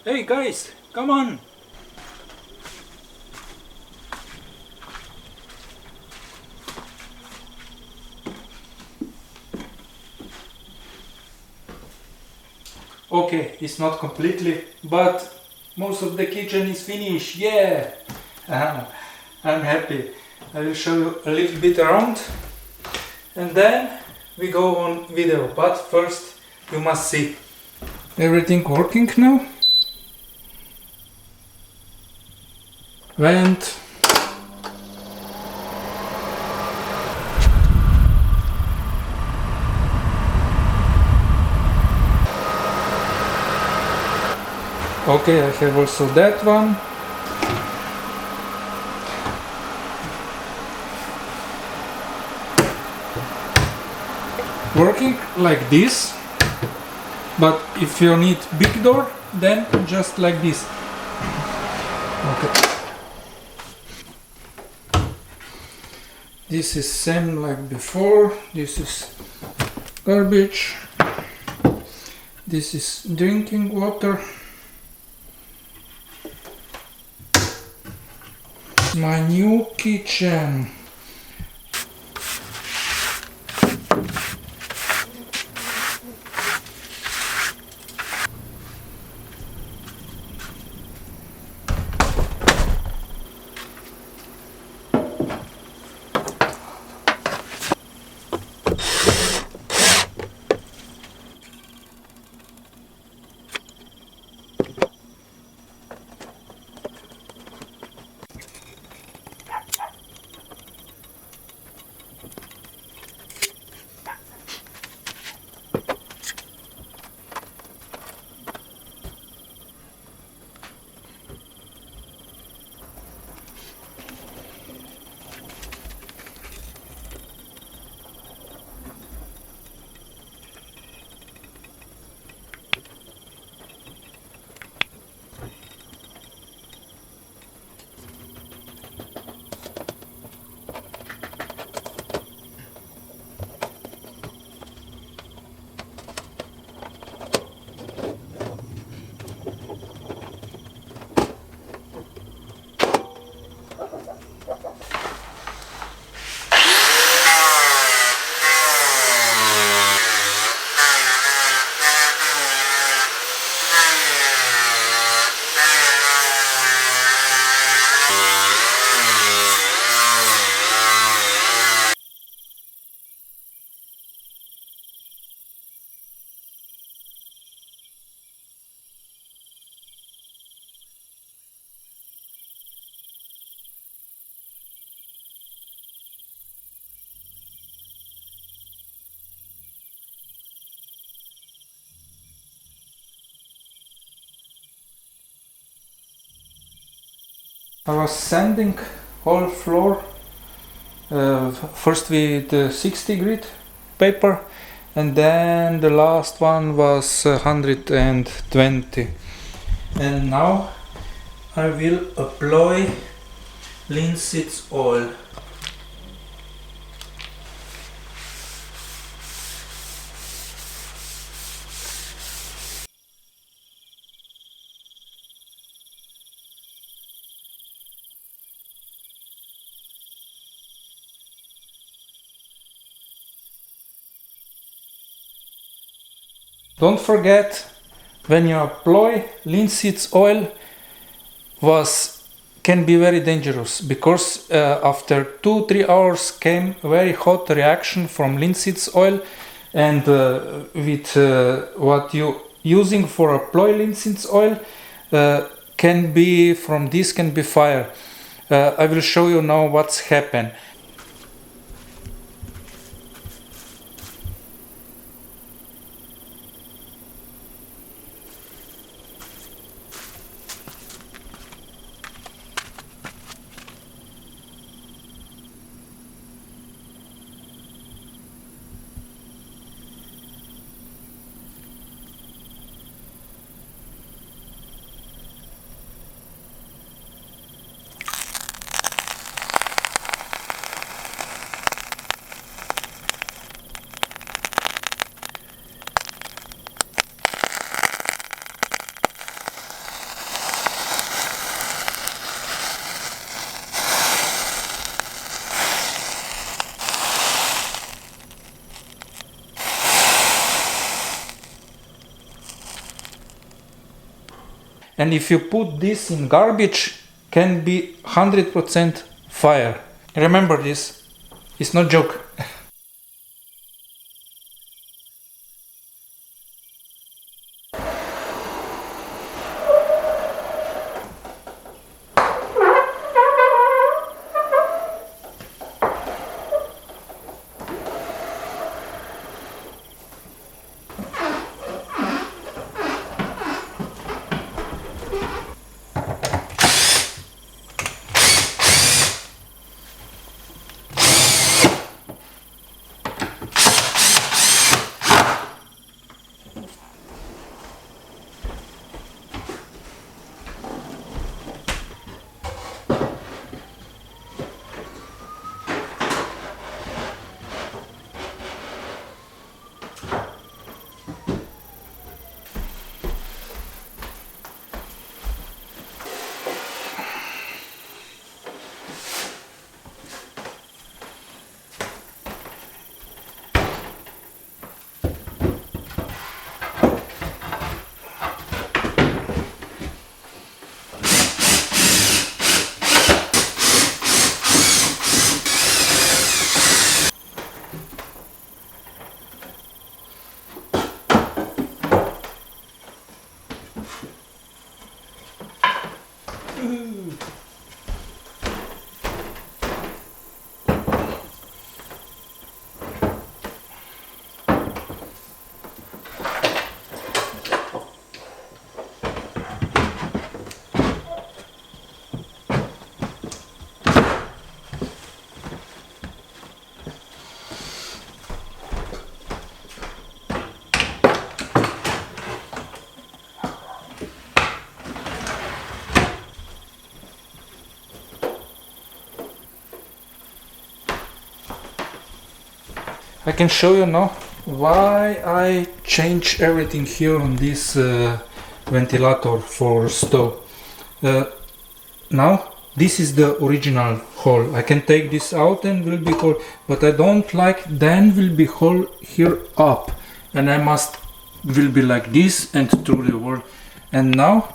Hey guys, come on! Okay, it's not completely, but most of the kitchen is finished. Yeah! I'm happy. I will show you a little bit around and then we go on video. But first you must see. Everything working now? Vent. Okay, I have also that one. Working like this, but if you need big door, then just like this. Okay. This is same like before. This is garbage. This is drinking water. My new kitchen. I was sanding whole floor first with 60 grit paper, and then the last one was 120. And now I will apply linseed oil. Don't forget, when you apply linseed oil can be very dangerous, because after 2-3 hours came very hot reaction from linseed oil, and with what you using for apply linseed oil can be fire. I will show you now what's happened. and if you put this in garbage, can be 100% fire. Remember this, it's not joke. I can show you now why I change everything here on this ventilator for stove. Now this is the original hole. I can take this out and will be hole, but I don't like then will be hole here up, and I must will be like this and through the wall. And now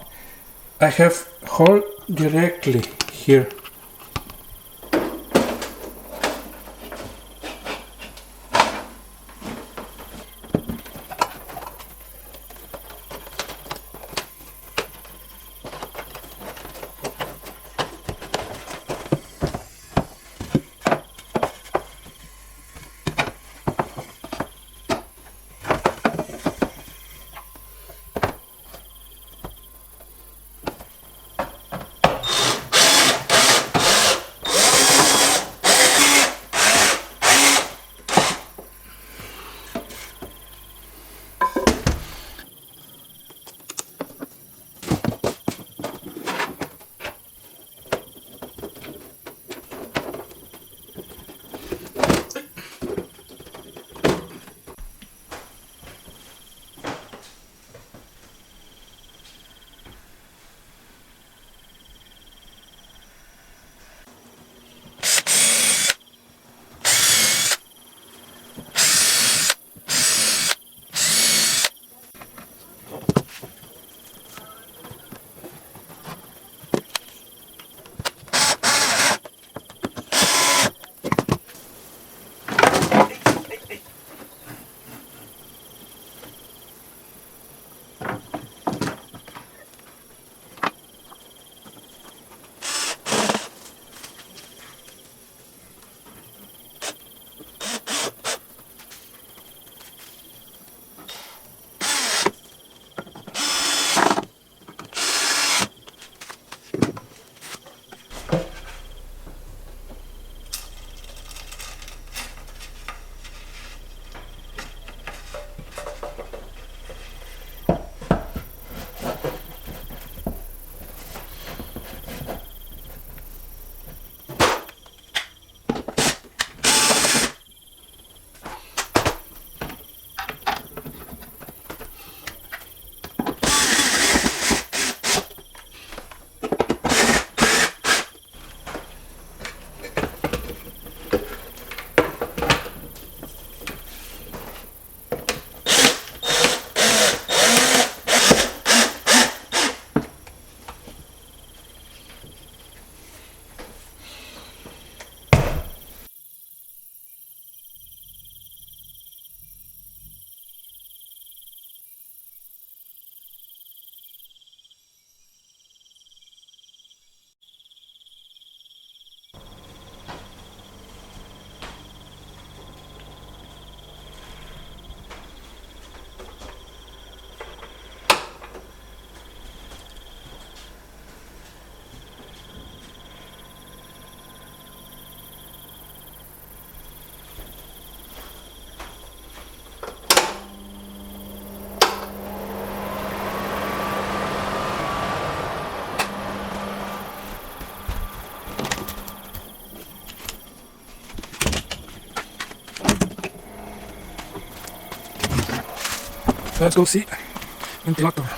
I have hole directly here. Let's go see ventilator.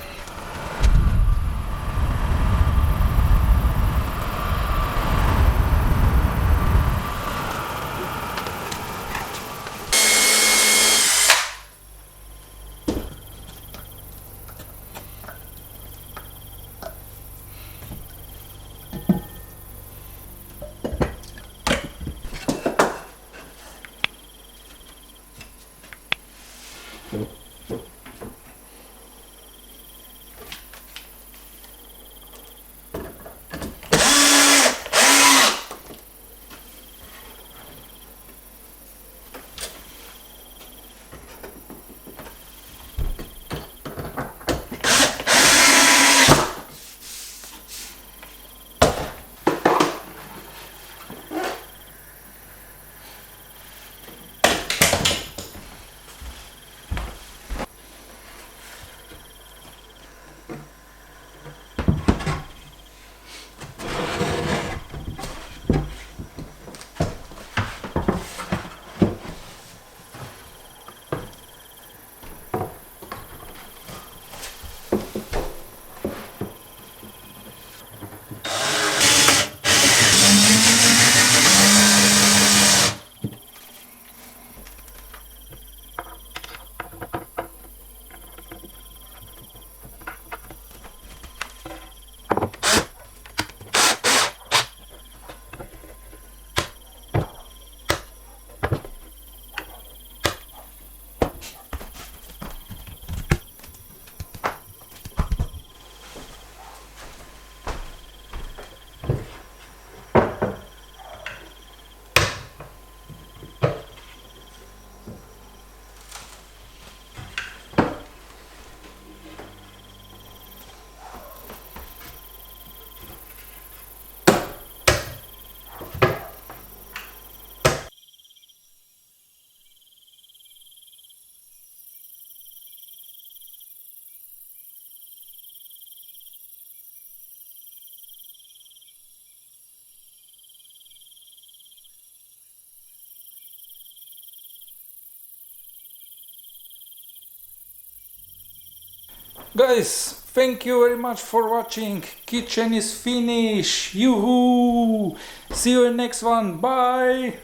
Guys, thank you very much for watching. Kitchen is finished. Yoo-hoo! See you in next one. Bye!